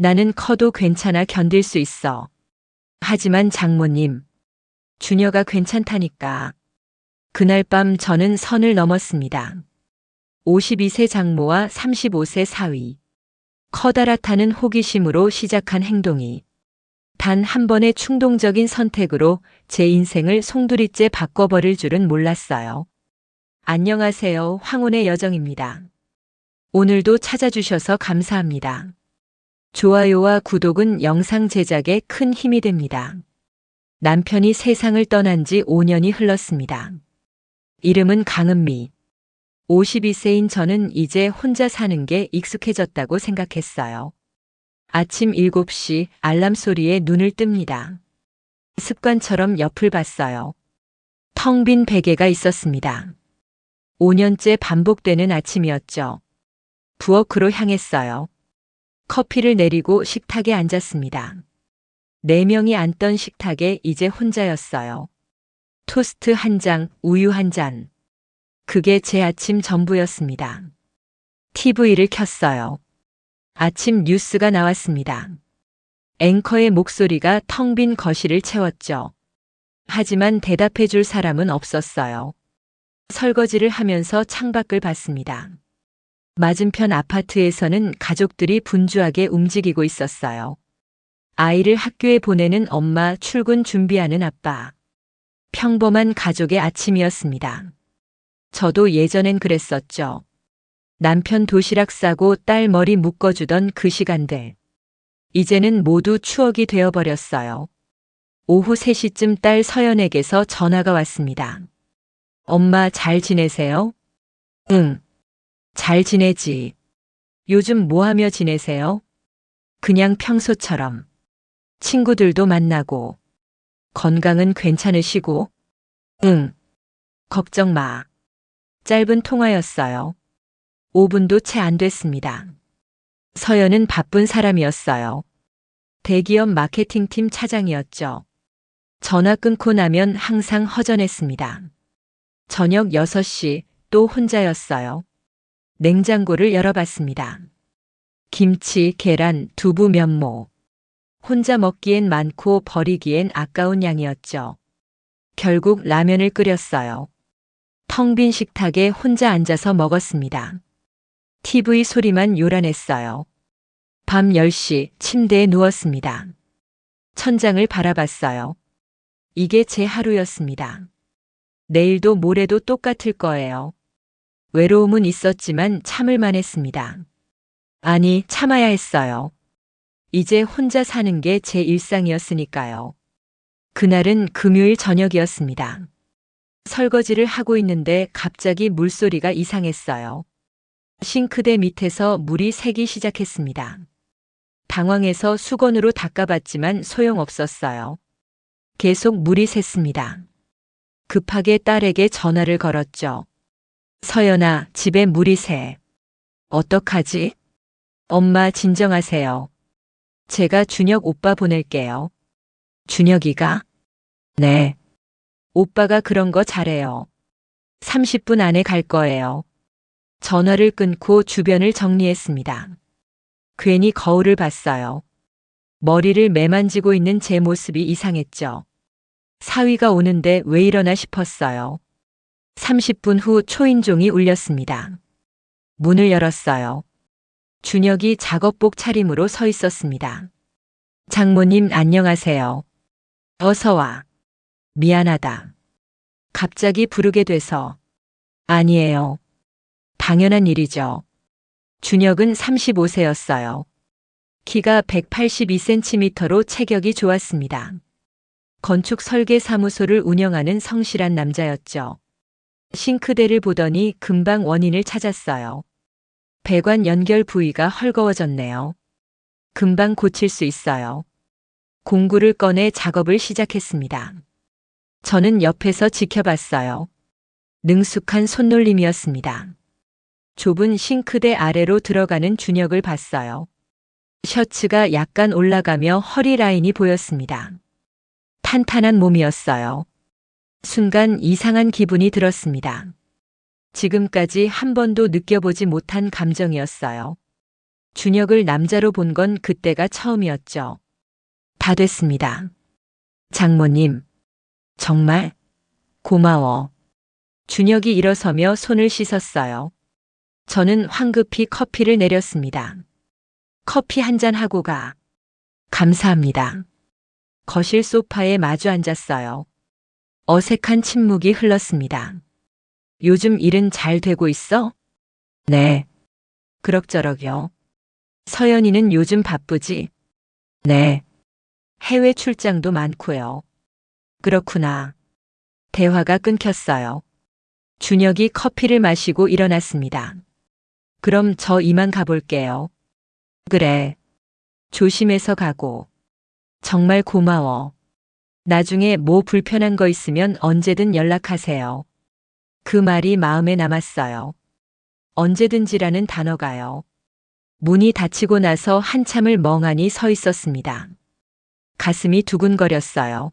나는 커도 괜찮아 견딜 수 있어. 하지만 장모님, 주녀가 괜찮다니까. 그날 밤 저는 선을 넘었습니다. 52세 장모와 35세 사위. 커다랗다는 호기심으로 시작한 행동이 단 한 번의 충동적인 선택으로 제 인생을 송두리째 바꿔버릴 줄은 몰랐어요. 안녕하세요. 황혼의 여정입니다. 오늘도 찾아주셔서 감사합니다. 좋아요와 구독은 영상 제작에 큰 힘이 됩니다. 남편이 세상을 떠난 지 5년이 흘렀습니다. 이름은 강은미. 52세인 저는 이제 혼자 사는 게 익숙해졌다고 생각했어요. 아침 7시 알람 소리에 눈을 뜹니다. 습관처럼 옆을 봤어요. 텅 빈 베개가 있었습니다. 5년째 반복되는 아침이었죠. 부엌으로 향했어요. 커피를 내리고 식탁에 앉았습니다. 4명이 앉던 식탁에 이제 혼자였어요. 토스트 한 장, 우유 한 잔. 그게 제 아침 전부였습니다. TV를 켰어요. 아침 뉴스가 나왔습니다. 앵커의 목소리가 텅 빈 거실을 채웠죠. 하지만 대답해 줄 사람은 없었어요. 설거지를 하면서 창밖을 봤습니다. 맞은편 아파트에서는 가족들이 분주하게 움직이고 있었어요. 아이를 학교에 보내는 엄마, 출근 준비하는 아빠. 평범한 가족의 아침이었습니다. 저도 예전엔 그랬었죠. 남편 도시락 싸고 딸 머리 묶어주던 그 시간들. 이제는 모두 추억이 되어버렸어요. 오후 3시쯤 딸 서연에게서 전화가 왔습니다. 엄마 잘 지내세요? 응. 잘 지내지. 요즘 뭐 하며 지내세요? 그냥 평소처럼. 친구들도 만나고. 건강은 괜찮으시고? 응. 걱정 마. 짧은 통화였어요. 5분도 채 안 됐습니다. 서연은 바쁜 사람이었어요. 대기업 마케팅팀 차장이었죠. 전화 끊고 나면 항상 허전했습니다. 저녁 6시 또 혼자였어요. 냉장고를 열어봤습니다. 김치, 계란, 두부, 면모. 혼자 먹기엔 많고 버리기엔 아까운 양이었죠. 결국 라면을 끓였어요. 텅 빈 식탁에 혼자 앉아서 먹었습니다. TV 소리만 요란했어요. 밤 10시 침대에 누웠습니다. 천장을 바라봤어요. 이게 제 하루였습니다. 내일도 모레도 똑같을 거예요. 외로움은 있었지만 참을만 했습니다. 아니, 참아야 했어요. 이제 혼자 사는 게 제 일상이었으니까요. 그날은 금요일 저녁이었습니다. 설거지를 하고 있는데 갑자기 물소리가 이상했어요. 싱크대 밑에서 물이 새기 시작했습니다. 당황해서 수건으로 닦아봤지만 소용없었어요. 계속 물이 샜습니다. 급하게 딸에게 전화를 걸었죠. 서연아, 집에 물이 새. 어떡하지? 엄마 진정하세요. 제가 준혁 오빠 보낼게요. 준혁이가? 네. 오빠가 그런 거 잘해요. 30분 안에 갈 거예요. 전화를 끊고 주변을 정리했습니다. 괜히 거울을 봤어요. 머리를 매만지고 있는 제 모습이 이상했죠. 사위가 오는데 왜 이러나 싶었어요. 30분 후 초인종이 울렸습니다. 문을 열었어요. 준혁이 작업복 차림으로 서 있었습니다. 장모님 안녕하세요. 어서 와. 미안하다. 갑자기 부르게 돼서. 아니에요. 당연한 일이죠. 준혁은 35세였어요. 키가 182cm로 체격이 좋았습니다. 건축 설계 사무소를 운영하는 성실한 남자였죠. 싱크대를 보더니 금방 원인을 찾았어요. 배관 연결 부위가 헐거워졌네요. 금방 고칠 수 있어요. 공구를 꺼내 작업을 시작했습니다. 저는 옆에서 지켜봤어요. 능숙한 손놀림이었습니다. 좁은 싱크대 아래로 들어가는 준혁을 봤어요. 셔츠가 약간 올라가며 허리 라인이 보였습니다. 탄탄한 몸이었어요. 순간 이상한 기분이 들었습니다. 지금까지 한 번도 느껴보지 못한 감정이었어요. 준혁을 남자로 본 건 그때가 처음이었죠. 다 됐습니다. 장모님, 정말 고마워. 준혁이 일어서며 손을 씻었어요. 저는 황급히 커피를 내렸습니다. 커피 한 잔 하고 가. 감사합니다. 거실 소파에 마주 앉았어요. 어색한 침묵이 흘렀습니다. 요즘 일은 잘 되고 있어? 네. 그럭저럭요. 서연이는 요즘 바쁘지? 네. 해외 출장도 많고요. 그렇구나. 대화가 끊겼어요. 준혁이 커피를 마시고 일어났습니다. 그럼 저 이만 가볼게요. 그래. 조심해서 가고. 정말 고마워. 나중에 뭐 불편한 거 있으면 언제든 연락하세요. 그 말이 마음에 남았어요. 언제든지라는 단어가요. 문이 닫히고 나서 한참을 멍하니 서 있었습니다. 가슴이 두근거렸어요.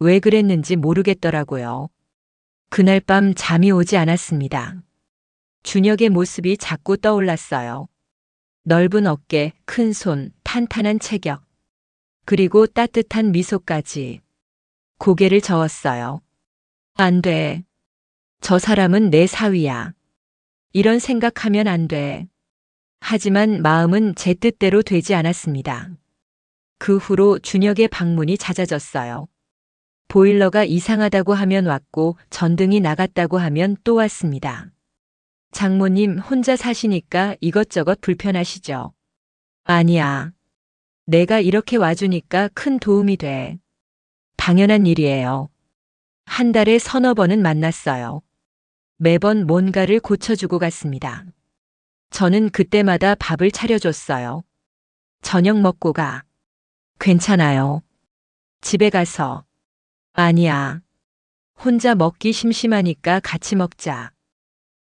왜 그랬는지 모르겠더라고요. 그날 밤 잠이 오지 않았습니다. 준혁의 모습이 자꾸 떠올랐어요. 넓은 어깨, 큰 손, 탄탄한 체격. 그리고 따뜻한 미소까지. 고개를 저었어요. 안 돼. 저 사람은 내 사위야. 이런 생각하면 안 돼. 하지만 마음은 제 뜻대로 되지 않았습니다. 그 후로 준혁의 방문이 잦아졌어요. 보일러가 이상하다고 하면 왔고 전등이 나갔다고 하면 또 왔습니다. 장모님 혼자 사시니까 이것저것 불편하시죠? 아니야. 내가 이렇게 와주니까 큰 도움이 돼. 당연한 일이에요. 한 달에 서너 번은 만났어요. 매번 뭔가를 고쳐주고 갔습니다. 저는 그때마다 밥을 차려줬어요. 저녁 먹고 가. 괜찮아요. 집에 가서. 아니야. 혼자 먹기 심심하니까 같이 먹자.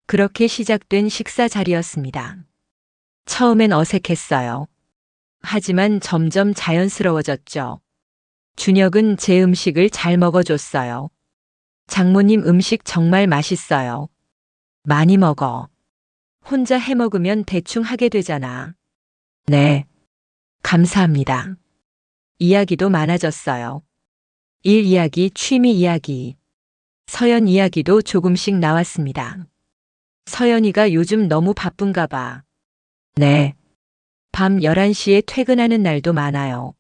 그렇게 시작된 식사 자리였습니다. 처음엔 어색했어요. 하지만 점점 자연스러워졌죠. 준혁은 제 음식을 잘 먹어줬어요. 장모님 음식 정말 맛있어요. 많이 먹어. 혼자 해 먹으면 대충 하게 되잖아. 네. 감사합니다. 이야기도 많아졌어요. 일 이야기, 취미 이야기. 서연 이야기도 조금씩 나왔습니다. 서연이가 요즘 너무 바쁜가 봐. 네. 밤 11시에 퇴근하는 날도 많아요.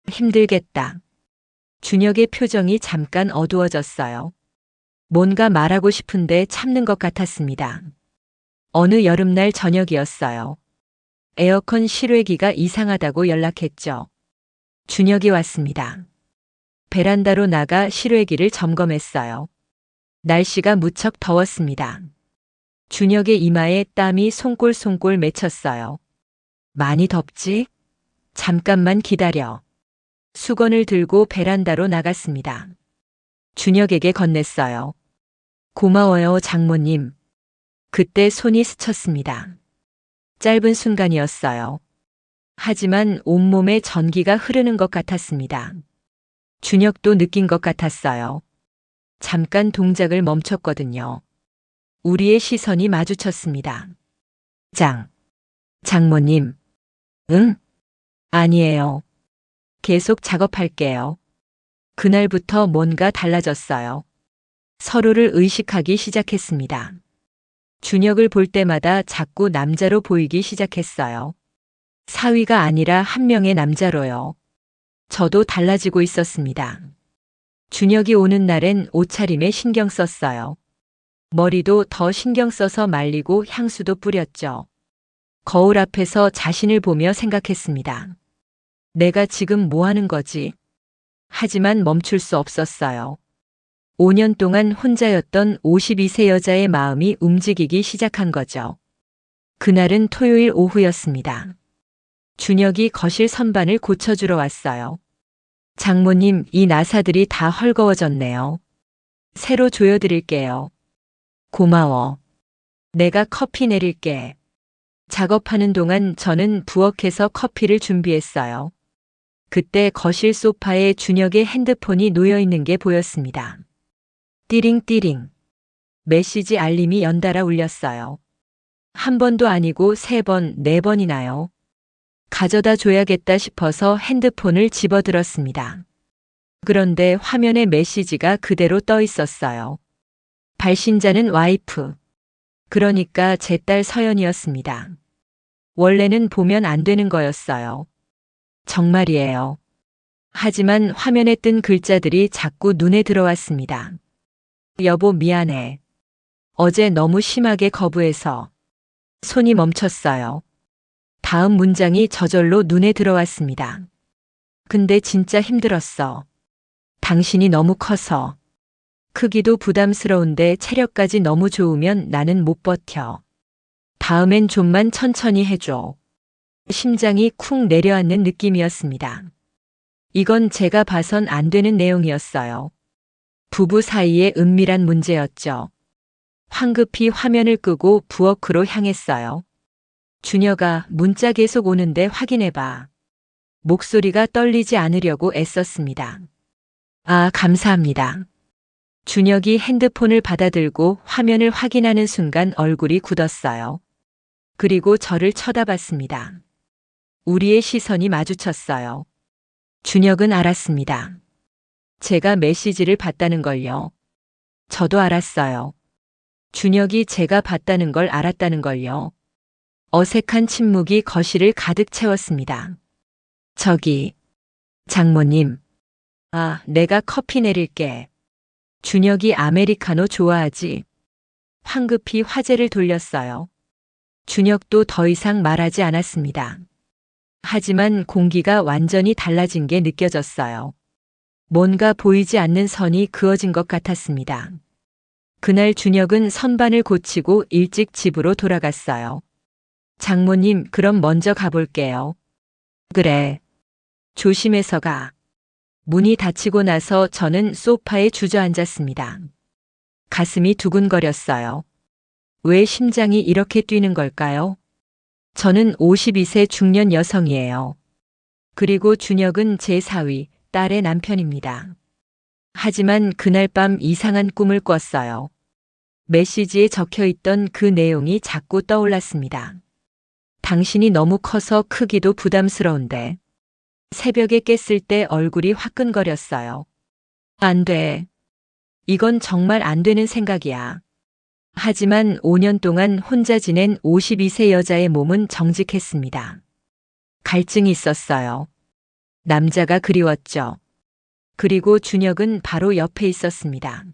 힘들겠다. 준혁의 표정이 잠깐 어두워졌어요. 뭔가 말하고 싶은데 참는 것 같았습니다. 어느 여름날 저녁이었어요. 에어컨 실외기가 이상하다고 연락했죠. 준혁이 왔습니다. 베란다로 나가 실외기를 점검했어요. 날씨가 무척 더웠습니다. 준혁의 이마에 땀이 송골송골 맺혔어요. 많이 덥지? 잠깐만 기다려. 수건을 들고 베란다로 나갔습니다. 준혁에게 건넸어요. 고마워요, 장모님. 그때 손이 스쳤습니다. 짧은 순간이었어요. 하지만 온몸에 전기가 흐르는 것 같았습니다. 준혁도 느낀 것 같았어요. 잠깐 동작을 멈췄거든요. 우리의 시선이 마주쳤습니다. 장모님. 응? 아니에요. 계속 작업할게요. 그날부터 뭔가 달라졌어요. 서로를 의식하기 시작했습니다. 준혁을 볼 때마다 자꾸 남자로 보이기 시작했어요. 사위가 아니라 한 명의 남자로요. 저도 달라지고 있었습니다. 준혁이 오는 날엔 옷차림에 신경 썼어요. 머리도 더 신경 써서 말리고 향수도 뿌렸죠. 거울 앞에서 자신을 보며 생각했습니다. 내가 지금 뭐 하는 거지? 하지만 멈출 수 없었어요. 5년 동안 혼자였던 52세 여자의 마음이 움직이기 시작한 거죠. 그날은 토요일 오후였습니다. 준혁이 거실 선반을 고쳐주러 왔어요. 장모님, 이 나사들이 다 헐거워졌네요. 새로 조여드릴게요. 고마워. 내가 커피 내릴게. 작업하는 동안 저는 부엌에서 커피를 준비했어요. 그때 거실 소파에 준혁의 핸드폰이 놓여 있는 게 보였습니다. 띠링띠링. 메시지 알림이 연달아 울렸어요. 한 번도 아니고 3번, 4번이나요. 가져다 줘야겠다 싶어서 핸드폰을 집어들었습니다. 그런데 화면에 메시지가 그대로 떠 있었어요. 발신자는 와이프. 그러니까 제 딸 서연이었습니다. 원래는 보면 안 되는 거였어요. 정말이에요. 하지만 화면에 뜬 글자들이 자꾸 눈에 들어왔습니다. 여보, 미안해. 어제 너무 심하게 거부해서. 손이 멈췄어요. 다음 문장이 저절로 눈에 들어왔습니다. 근데 진짜 힘들었어. 당신이 너무 커서. 크기도 부담스러운데 체력까지 너무 좋으면 나는 못 버텨. 다음엔 좀만 천천히 해줘. 심장이 쿵 내려앉는 느낌이었습니다. 이건 제가 봐선 안 되는 내용이었어요. 부부 사이의 은밀한 문제였죠. 황급히 화면을 끄고 부엌으로 향했어요. 준혁아, 문자 계속 오는데 확인해봐. 목소리가 떨리지 않으려고 애썼습니다. 아, 감사합니다. 준혁이 핸드폰을 받아들고 화면을 확인하는 순간 얼굴이 굳었어요. 그리고 저를 쳐다봤습니다. 우리의 시선이 마주쳤어요. 준혁은 알았습니다. 제가 메시지를 봤다는 걸요. 저도 알았어요. 준혁이 제가 봤다는 걸 알았다는 걸요. 어색한 침묵이 거실을 가득 채웠습니다. 저기, 장모님. 아, 내가 커피 내릴게. 준혁이 아메리카노 좋아하지? 황급히 화제를 돌렸어요. 준혁도 더 이상 말하지 않았습니다. 하지만 공기가 완전히 달라진 게 느껴졌어요. 뭔가 보이지 않는 선이 그어진 것 같았습니다. 그날 준혁은 선반을 고치고 일찍 집으로 돌아갔어요. 장모님, 그럼 먼저 가볼게요. 그래. 조심해서 가. 문이 닫히고 나서 저는 소파에 주저앉았습니다. 가슴이 두근거렸어요. 왜 심장이 이렇게 뛰는 걸까요? 저는 52세 중년 여성이에요. 그리고 준혁은 제 사위, 딸의 남편입니다. 하지만 그날 밤 이상한 꿈을 꿨어요. 메시지에 적혀 있던 그 내용이 자꾸 떠올랐습니다. 당신이 너무 커서 크기도 부담스러운데. 새벽에 깼을 때 얼굴이 화끈거렸어요. 안 돼. 이건 정말 안 되는 생각이야. 하지만 5년 동안 혼자 지낸 52세 여자의 몸은 정직했습니다. 갈증이 있었어요. 남자가 그리웠죠. 그리고 준혁은 바로 옆에 있었습니다.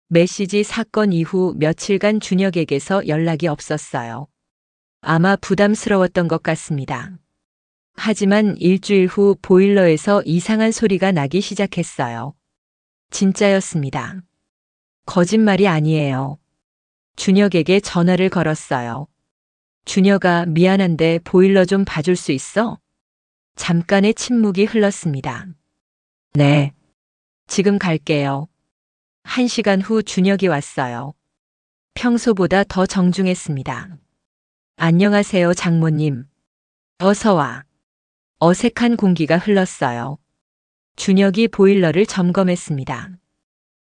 메시지 사건 이후 며칠간 준혁에게서 연락이 없었어요. 아마 부담스러웠던 것 같습니다. 하지만 일주일 후 보일러에서 이상한 소리가 나기 시작했어요. 진짜였습니다. 거짓말이 아니에요. 준혁에게 전화를 걸었어요. 준혁아, 미안한데 보일러 좀 봐줄 수 있어? 잠깐의 침묵이 흘렀습니다. 네. 지금 갈게요. 1시간 후 준혁이 왔어요. 평소보다 더 정중했습니다. 안녕하세요, 장모님. 어서 와. 어색한 공기가 흘렀어요. 준혁이 보일러를 점검했습니다.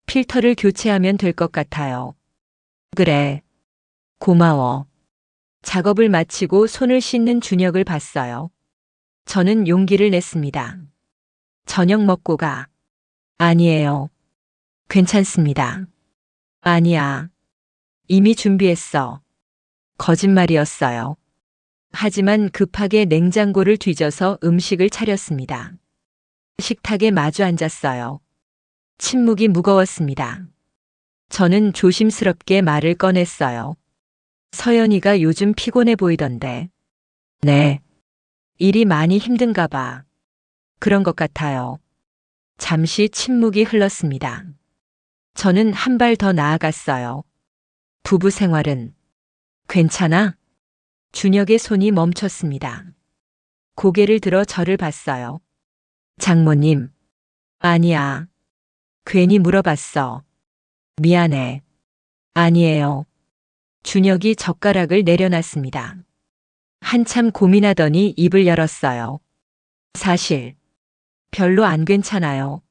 필터를 교체하면 될 것 같아요. 그래. 고마워. 작업을 마치고 손을 씻는 준혁을 봤어요. 저는 용기를 냈습니다. 저녁 먹고 가. 아니에요. 괜찮습니다. 아니야. 이미 준비했어. 거짓말이었어요. 하지만 급하게 냉장고를 뒤져서 음식을 차렸습니다. 식탁에 마주 앉았어요. 침묵이 무거웠습니다. 저는 조심스럽게 말을 꺼냈어요. 서연이가 요즘 피곤해 보이던데. 네. 일이 많이 힘든가 봐. 그런 것 같아요. 잠시 침묵이 흘렀습니다. 저는 한 발 더 나아갔어요. 부부 생활은 괜찮아? 준혁의 손이 멈췄습니다. 고개를 들어 저를 봤어요. 장모님. 아니야. 괜히 물어봤어. 미안해. 아니에요. 준혁이 젓가락을 내려놨습니다. 한참 고민하더니 입을 열었어요. 사실 별로 안 괜찮아요.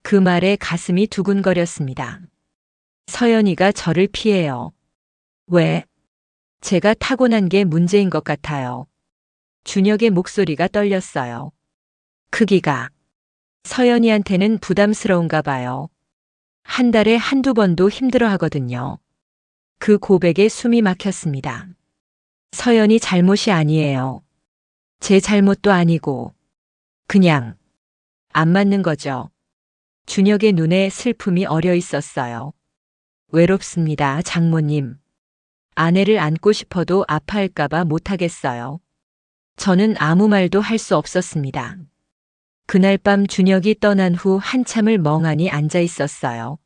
그 말에 가슴이 두근거렸습니다. 서연이가 저를 피해요. 왜? 제가 타고난 게 문제인 것 같아요. 준혁의 목소리가 떨렸어요. 크기가 서연이한테는 부담스러운가 봐요. 한 달에 한두 번도 힘들어 하거든요. 그 고백에 숨이 막혔습니다. 서연이 잘못이 아니에요. 제 잘못도 아니고 그냥 안 맞는 거죠. 준혁의 눈에 슬픔이 어려 있었어요. 외롭습니다, 장모님. 아내를 안고 싶어도 아파할까봐 못하겠어요. 저는 아무 말도 할 수 없었습니다. 그날 밤 준혁이 떠난 후 한참을 멍하니 앉아 있었어요.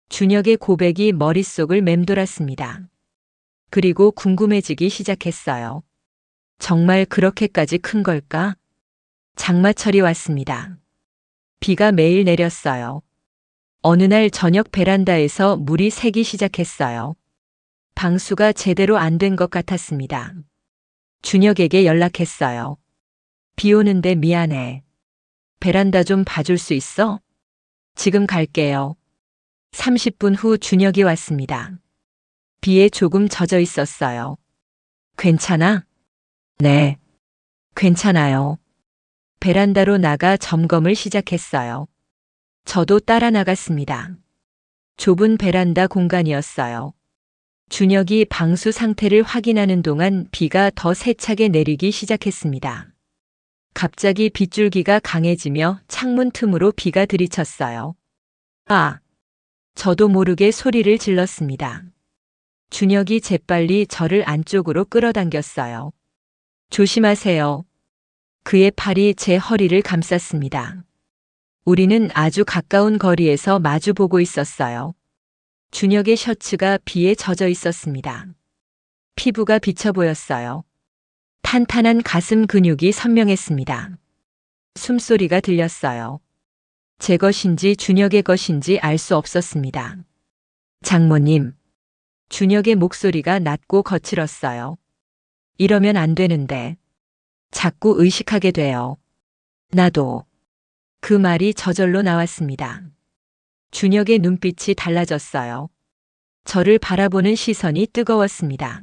준혁의 고백이 머릿속을 맴돌았습니다. 그리고 궁금해지기 시작했어요. 정말 그렇게까지 큰 걸까? 장마철이 왔습니다. 비가 매일 내렸어요. 어느 날 저녁 베란다에서 물이 새기 시작했어요. 방수가 제대로 안 된 것 같았습니다. 준혁에게 연락했어요. 비 오는데 미안해. 베란다 좀 봐줄 수 있어? 지금 갈게요. 30분 후 준혁이 왔습니다. 비에 조금 젖어 있었어요. 괜찮아? 네. 괜찮아요. 베란다로 나가 점검을 시작했어요. 저도 따라 나갔습니다. 좁은 베란다 공간이었어요. 준혁이 방수 상태를 확인하는 동안 비가 더 세차게 내리기 시작했습니다. 갑자기 빗줄기가 강해지며 창문 틈으로 비가 들이쳤어요. 아! 저도 모르게 소리를 질렀습니다. 준혁이 재빨리 저를 안쪽으로 끌어당겼어요. 조심하세요. 그의 팔이 제 허리를 감쌌습니다. 우리는 아주 가까운 거리에서 마주보고 있었어요. 준혁의 셔츠가 비에 젖어 있었습니다. 피부가 비쳐 보였어요. 탄탄한 가슴 근육이 선명했습니다. 숨소리가 들렸어요. 제 것인지 준혁의 것인지 알 수 없었습니다. 장모님. 준혁의 목소리가 낮고 거칠었어요. 이러면 안 되는데. 자꾸 의식하게 돼요. 나도. 그 말이 저절로 나왔습니다. 준혁의 눈빛이 달라졌어요. 저를 바라보는 시선이 뜨거웠습니다.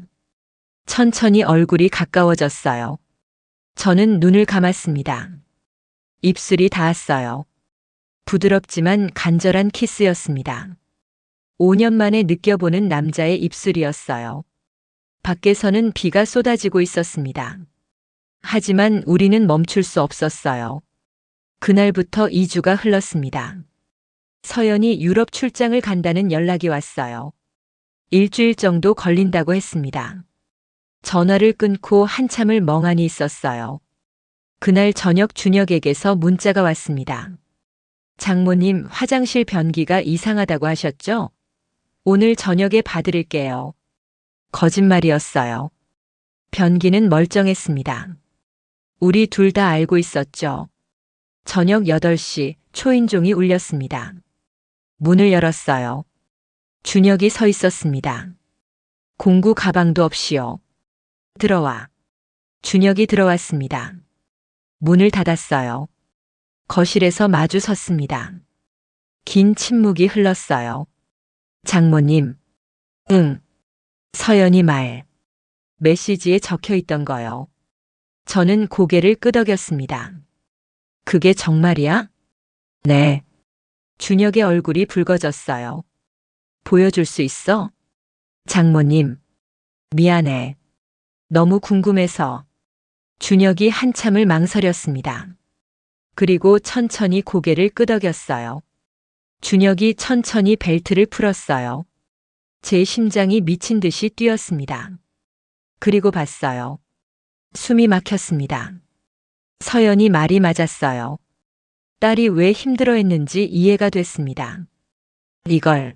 천천히 얼굴이 가까워졌어요. 저는 눈을 감았습니다. 입술이 닿았어요. 부드럽지만 간절한 키스였습니다. 5년 만에 느껴보는 남자의 입술이었어요. 밖에서는 비가 쏟아지고 있었습니다. 하지만 우리는 멈출 수 없었어요. 그날부터 2주가 흘렀습니다. 서연이 유럽 출장을 간다는 연락이 왔어요. 일주일 정도 걸린다고 했습니다. 전화를 끊고 한참을 멍하니 있었어요. 그날 저녁 준혁에게서 문자가 왔습니다. 장모님, 화장실 변기가 이상하다고 하셨죠? 오늘 저녁에 봐드릴게요. 거짓말이었어요. 변기는 멀쩡했습니다. 우리 둘 다 알고 있었죠. 저녁 8시 초인종이 울렸습니다. 문을 열었어요. 준혁이 서 있었습니다. 공구 가방도 없이요. 들어와. 준혁이 들어왔습니다. 문을 닫았어요. 거실에서 마주 섰습니다. 긴 침묵이 흘렀어요. 장모님. 응. 서연이 말. 메시지에 적혀 있던 거요. 저는 고개를 끄덕였습니다. 그게 정말이야? 네. 준혁의 얼굴이 붉어졌어요. 보여줄 수 있어? 장모님. 미안해. 너무 궁금해서. 준혁이 한참을 망설였습니다. 그리고 천천히 고개를 끄덕였어요. 준혁이 천천히 벨트를 풀었어요. 제 심장이 미친 듯이 뛰었습니다. 그리고 봤어요. 숨이 막혔습니다. 서연이 말이 맞았어요. 딸이 왜 힘들어했는지 이해가 됐습니다. 이걸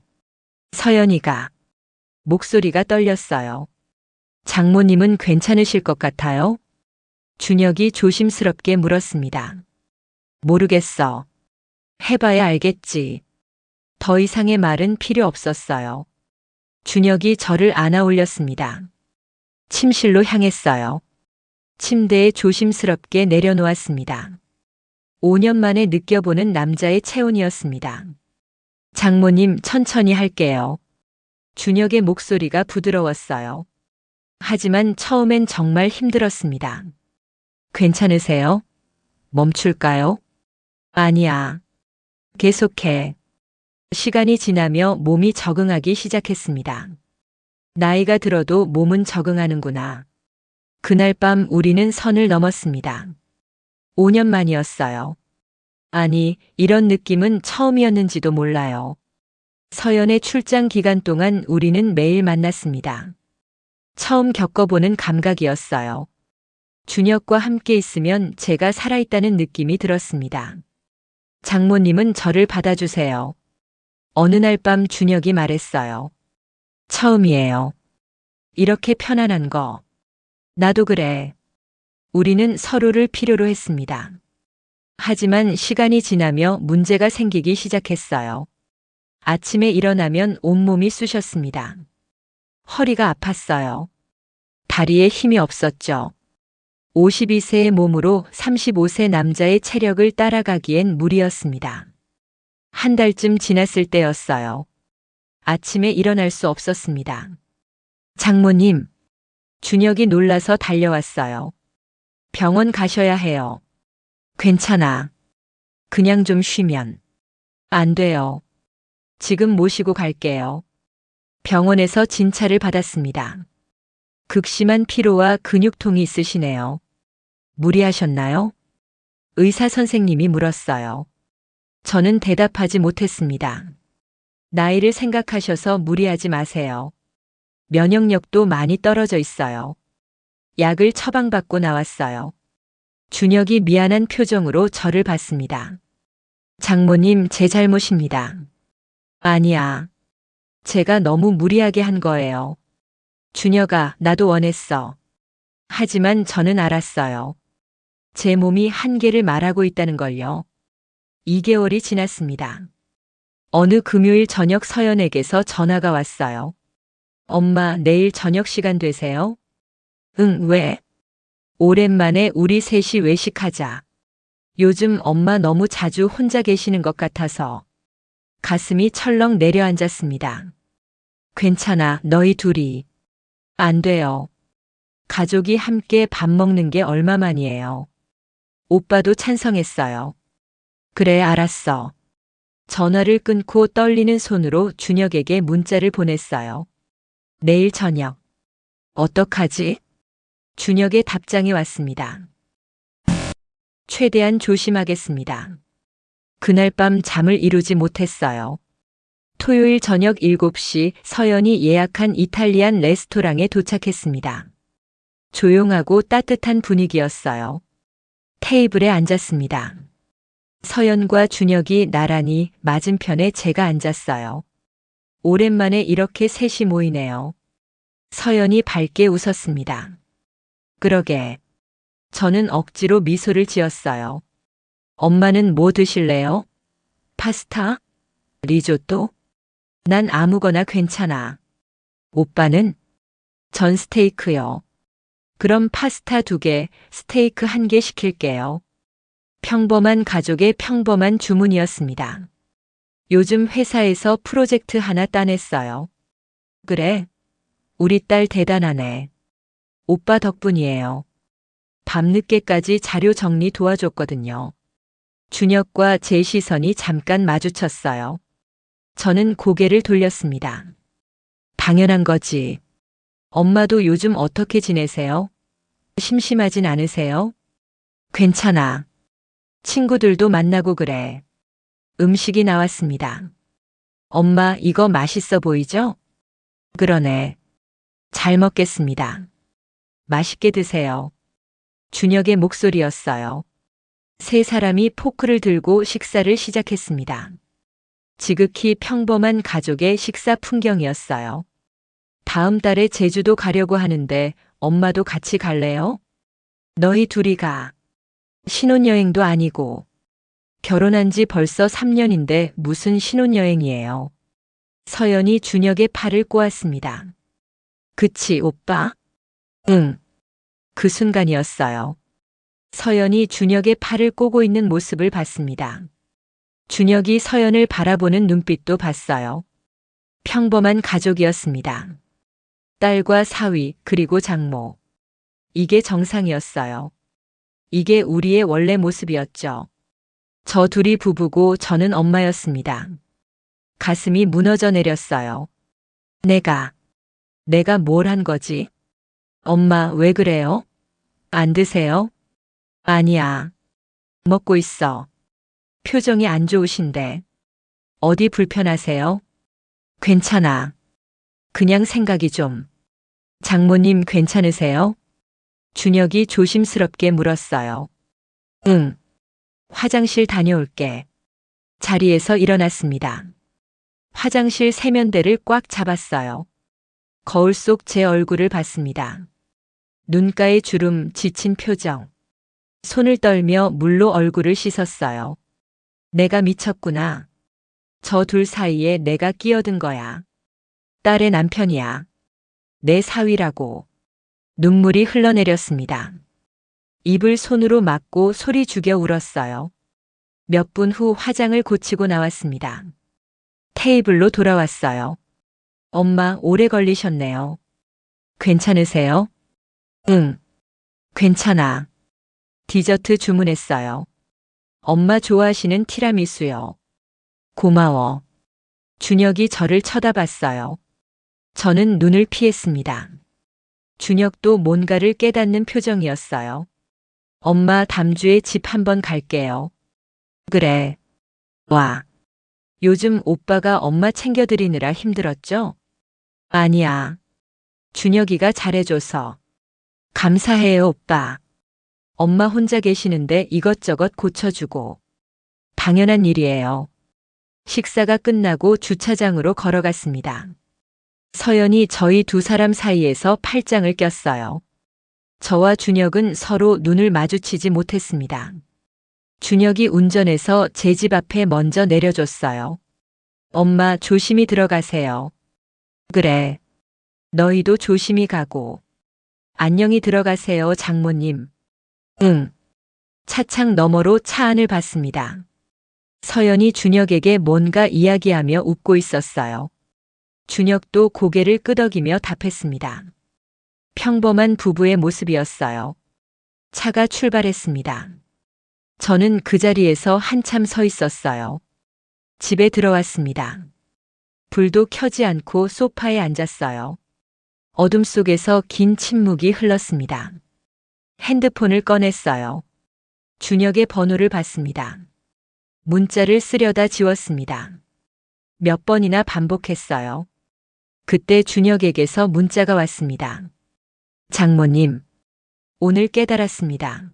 서연이가 목소리가 떨렸어요. 장모님은 괜찮으실 것 같아요? 준혁이 조심스럽게 물었습니다. 모르겠어. 해봐야 알겠지. 더 이상의 말은 필요 없었어요. 준혁이 저를 안아 올렸습니다. 침실로 향했어요. 침대에 조심스럽게 내려놓았습니다. 5년 만에 느껴보는 남자의 체온이었습니다. 장모님, 천천히 할게요. 준혁의 목소리가 부드러웠어요. 하지만 처음엔 정말 힘들었습니다. 괜찮으세요? 멈출까요? 아니야. 계속해. 시간이 지나며 몸이 적응하기 시작했습니다. 나이가 들어도 몸은 적응하는구나. 그날 밤 우리는 선을 넘었습니다. 5년 만이었어요. 아니, 이런 느낌은 처음이었는지도 몰라요. 서연의 출장 기간 동안 우리는 매일 만났습니다. 처음 겪어보는 감각이었어요. 준혁과 함께 있으면 제가 살아있다는 느낌이 들었습니다. 장모님은 저를 받아주세요. 어느 날 밤 준혁이 말했어요. 처음이에요. 이렇게 편안한 거. 나도 그래. 우리는 서로를 필요로 했습니다. 하지만 시간이 지나며 문제가 생기기 시작했어요. 아침에 일어나면 온몸이 쑤셨습니다. 허리가 아팠어요. 다리에 힘이 없었죠. 52세의 몸으로 35세 남자의 체력을 따라가기엔 무리였습니다. 한 달쯤 지났을 때였어요. 아침에 일어날 수 없었습니다. 장모님, 준혁이 놀라서 달려왔어요. 병원 가셔야 해요. 괜찮아. 그냥 좀 쉬면. 안 돼요. 지금 모시고 갈게요. 병원에서 진찰을 받았습니다. 극심한 피로와 근육통이 있으시네요. 무리하셨나요? 의사 선생님이 물었어요. 저는 대답하지 못했습니다. 나이를 생각하셔서 무리하지 마세요. 면역력도 많이 떨어져 있어요. 약을 처방받고 나왔어요. 준혁이 미안한 표정으로 저를 봤습니다. 장모님, 제 잘못입니다. 아니야. 제가 너무 무리하게 한 거예요. 준혁아, 나도 원했어. 하지만 저는 알았어요. 제 몸이 한계를 말하고 있다는 걸요. 2개월이 지났습니다. 어느 금요일 저녁 서연에게서 전화가 왔어요. 엄마, 내일 저녁 시간 되세요? 응, 왜? 오랜만에 우리 셋이 외식하자. 요즘 엄마 너무 자주 혼자 계시는 것 같아서. 가슴이 철렁 내려앉았습니다. 괜찮아, 너희 둘이. 안 돼요. 가족이 함께 밥 먹는 게 얼마만이에요. 오빠도 찬성했어요. 그래, 알았어. 전화를 끊고 떨리는 손으로 준혁에게 문자를 보냈어요. 내일 저녁. 어떡하지? 준혁의 답장이 왔습니다. 최대한 조심하겠습니다. 그날 밤 잠을 이루지 못했어요. 토요일 저녁 7시 서연이 예약한 이탈리안 레스토랑에 도착했습니다. 조용하고 따뜻한 분위기였어요. 테이블에 앉았습니다. 서연과 준혁이 나란히 맞은편에 제가 앉았어요. 오랜만에 이렇게 셋이 모이네요. 서연이 밝게 웃었습니다. 그러게. 저는 억지로 미소를 지었어요. 엄마는 뭐 드실래요? 파스타? 리조또? 난 아무거나 괜찮아. 오빠는? 전 스테이크요. 그럼 파스타 2개, 스테이크 1개 시킬게요. 평범한 가족의 평범한 주문이었습니다. 요즘 회사에서 프로젝트 하나 따냈어요. 그래? 우리 딸 대단하네. 오빠 덕분이에요. 밤늦게까지 자료 정리 도와줬거든요. 준혁과 제 시선이 잠깐 마주쳤어요. 저는 고개를 돌렸습니다. 당연한 거지. 엄마도 요즘 어떻게 지내세요? 심심하진 않으세요? 괜찮아. 친구들도 만나고 그래. 음식이 나왔습니다. 엄마, 이거 맛있어 보이죠? 그러네. 잘 먹겠습니다. 맛있게 드세요. 준혁의 목소리였어요. 세 사람이 포크를 들고 식사를 시작했습니다. 지극히 평범한 가족의 식사 풍경이었어요. 다음 달에 제주도 가려고 하는데 엄마도 같이 갈래요? 너희 둘이 가. 신혼여행도 아니고. 결혼한 지 벌써 3년인데 무슨 신혼여행이에요. 서연이 준혁의 팔을 꼬았습니다. 그치, 오빠? 응. 그 순간이었어요. 서연이 준혁의 팔을 꼬고 있는 모습을 봤습니다. 준혁이 서연을 바라보는 눈빛도 봤어요. 평범한 가족이었습니다. 딸과 사위, 그리고 장모. 이게 정상이었어요. 이게 우리의 원래 모습이었죠. 저 둘이 부부고 저는 엄마였습니다. 가슴이 무너져 내렸어요. 내가 뭘 한 거지? 엄마, 왜 그래요? 안 드세요? 아니야. 먹고 있어. 표정이 안 좋으신데. 어디 불편하세요? 괜찮아. 그냥 생각이 좀. 장모님 괜찮으세요? 준혁이 조심스럽게 물었어요. 응. 화장실 다녀올게. 자리에서 일어났습니다. 화장실 세면대를 꽉 잡았어요. 거울 속 제 얼굴을 봤습니다. 눈가에 주름, 지친 표정. 손을 떨며 물로 얼굴을 씻었어요. 내가 미쳤구나. 저 둘 사이에 내가 끼어든 거야. 딸의 남편이야. 내 사위라고. 눈물이 흘러내렸습니다. 입을 손으로 막고 소리 죽여 울었어요. 몇 분 후 화장을 고치고 나왔습니다. 테이블로 돌아왔어요. 엄마, 오래 걸리셨네요. 괜찮으세요? 응, 괜찮아. 디저트 주문했어요. 엄마 좋아하시는 티라미수요. 고마워. 준혁이 저를 쳐다봤어요. 저는 눈을 피했습니다. 준혁도 뭔가를 깨닫는 표정이었어요. 엄마, 담주에 집 한번 갈게요. 그래. 와. 요즘 오빠가 엄마 챙겨드리느라 힘들었죠? 아니야. 준혁이가 잘해줘서. 감사해요, 오빠. 엄마 혼자 계시는데 이것저것 고쳐주고. 당연한 일이에요. 식사가 끝나고 주차장으로 걸어갔습니다. 서연이 저희 두 사람 사이에서 팔짱을 꼈어요. 저와 준혁은 서로 눈을 마주치지 못했습니다. 준혁이 운전해서 제 집 앞에 먼저 내려줬어요. 엄마, 조심히 들어가세요. 그래. 너희도 조심히 가고. 안녕히 들어가세요, 장모님. 응. 차창 너머로 차 안을 봤습니다. 서연이 준혁에게 뭔가 이야기하며 웃고 있었어요. 준혁도 고개를 끄덕이며 답했습니다. 평범한 부부의 모습이었어요. 차가 출발했습니다. 저는 그 자리에서 한참 서 있었어요. 집에 들어왔습니다. 불도 켜지 않고 소파에 앉았어요. 어둠 속에서 긴 침묵이 흘렀습니다. 핸드폰을 꺼냈어요. 준혁의 번호를 봤습니다. 문자를 쓰려다 지웠습니다. 몇 번이나 반복했어요. 그때 준혁에게서 문자가 왔습니다. 장모님, 오늘 깨달았습니다.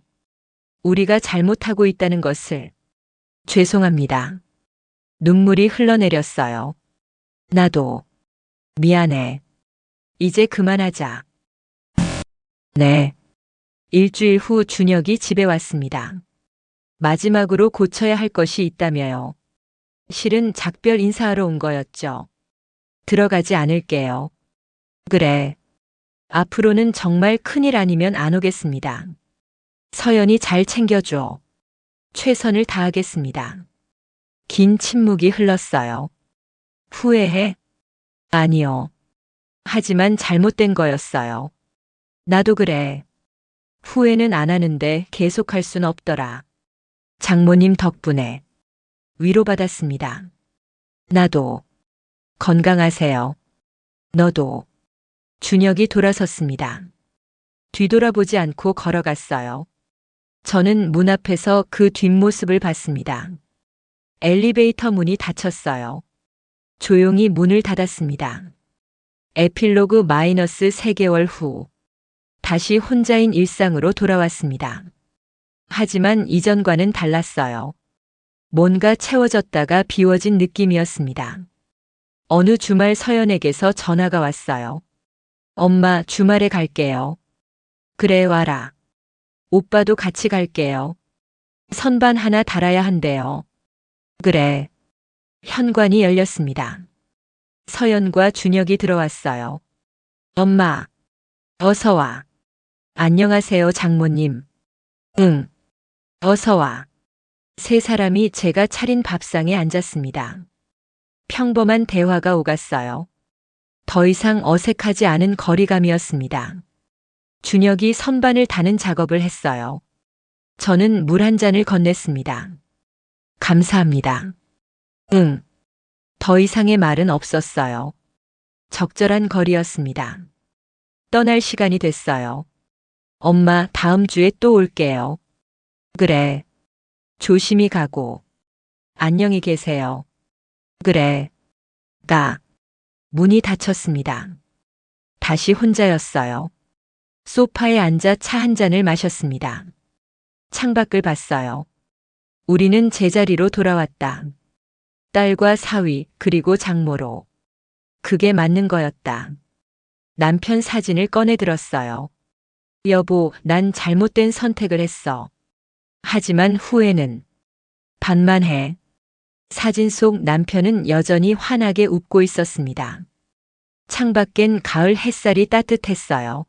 우리가 잘못하고 있다는 것을. 죄송합니다. 눈물이 흘러내렸어요. 나도. 미안해. 이제 그만하자. 네. 일주일 후 준혁이 집에 왔습니다. 마지막으로 고쳐야 할 것이 있다며요. 실은 작별 인사하러 온 거였죠. 들어가지 않을게요. 그래. 앞으로는 정말 큰일 아니면 안 오겠습니다. 서연이 잘 챙겨줘. 최선을 다하겠습니다. 긴 침묵이 흘렀어요. 후회해? 아니요. 하지만 잘못된 거였어요. 나도 그래. 후회는 안 하는데 계속할 순 없더라. 장모님 덕분에 위로받았습니다. 나도. 건강하세요. 너도. 준혁이 돌아섰습니다. 뒤돌아보지 않고 걸어갔어요. 저는 문 앞에서 그 뒷모습을 봤습니다. 엘리베이터 문이 닫혔어요. 조용히 문을 닫았습니다. 에필로그 마이너스 3개월 후 다시 혼자인 일상으로 돌아왔습니다. 하지만 이전과는 달랐어요. 뭔가 채워졌다가 비워진 느낌이었습니다. 어느 주말 서연에게서 전화가 왔어요. 엄마, 주말에 갈게요. 그래, 와라. 오빠도 같이 갈게요. 선반 하나 달아야 한대요. 그래. 현관이 열렸습니다. 서연과 준혁이 들어왔어요. 엄마, 어서 와. 안녕하세요, 장모님. 응. 어서 와. 세 사람이 제가 차린 밥상에 앉았습니다. 평범한 대화가 오갔어요. 더 이상 어색하지 않은 거리감이었습니다. 준혁이 선반을 다는 작업을 했어요. 저는 물 한 잔을 건넸습니다. 감사합니다. 응. 더 이상의 말은 없었어요. 적절한 거리였습니다. 떠날 시간이 됐어요. 엄마, 다음 주에 또 올게요. 그래. 조심히 가고. 안녕히 계세요. 그래. 문이 닫혔습니다. 다시 혼자였어요. 소파에 앉아 차 한 잔을 마셨습니다. 창밖을 봤어요. 우리는 제자리로 돌아왔다. 딸과 사위, 그리고 장모로. 그게 맞는 거였다. 남편 사진을 꺼내 들었어요. 여보, 난 잘못된 선택을 했어. 하지만 후회는 반만해. 사진 속 남편은 여전히 환하게 웃고 있었습니다. 창밖엔 가을 햇살이 따뜻했어요.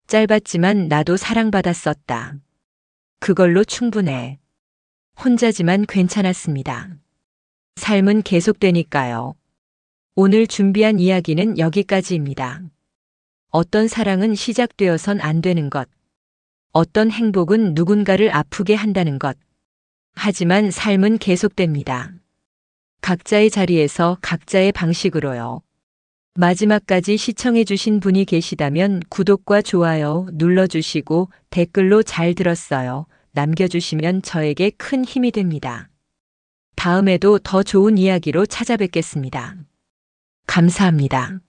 짧았지만 나도 사랑받았었다. 그걸로 충분해. 혼자지만 괜찮았습니다. 삶은 계속되니까요. 오늘 준비한 이야기는 여기까지입니다. 어떤 사랑은 시작되어선 안 되는 것. 어떤 행복은 누군가를 아프게 한다는 것. 하지만 삶은 계속됩니다. 각자의 자리에서 각자의 방식으로요. 마지막까지 시청해주신 분이 계시다면 구독과 좋아요 눌러주시고 댓글로 잘 들었어요 남겨주시면 저에게 큰 힘이 됩니다. 다음에도 더 좋은 이야기로 찾아뵙겠습니다. 감사합니다.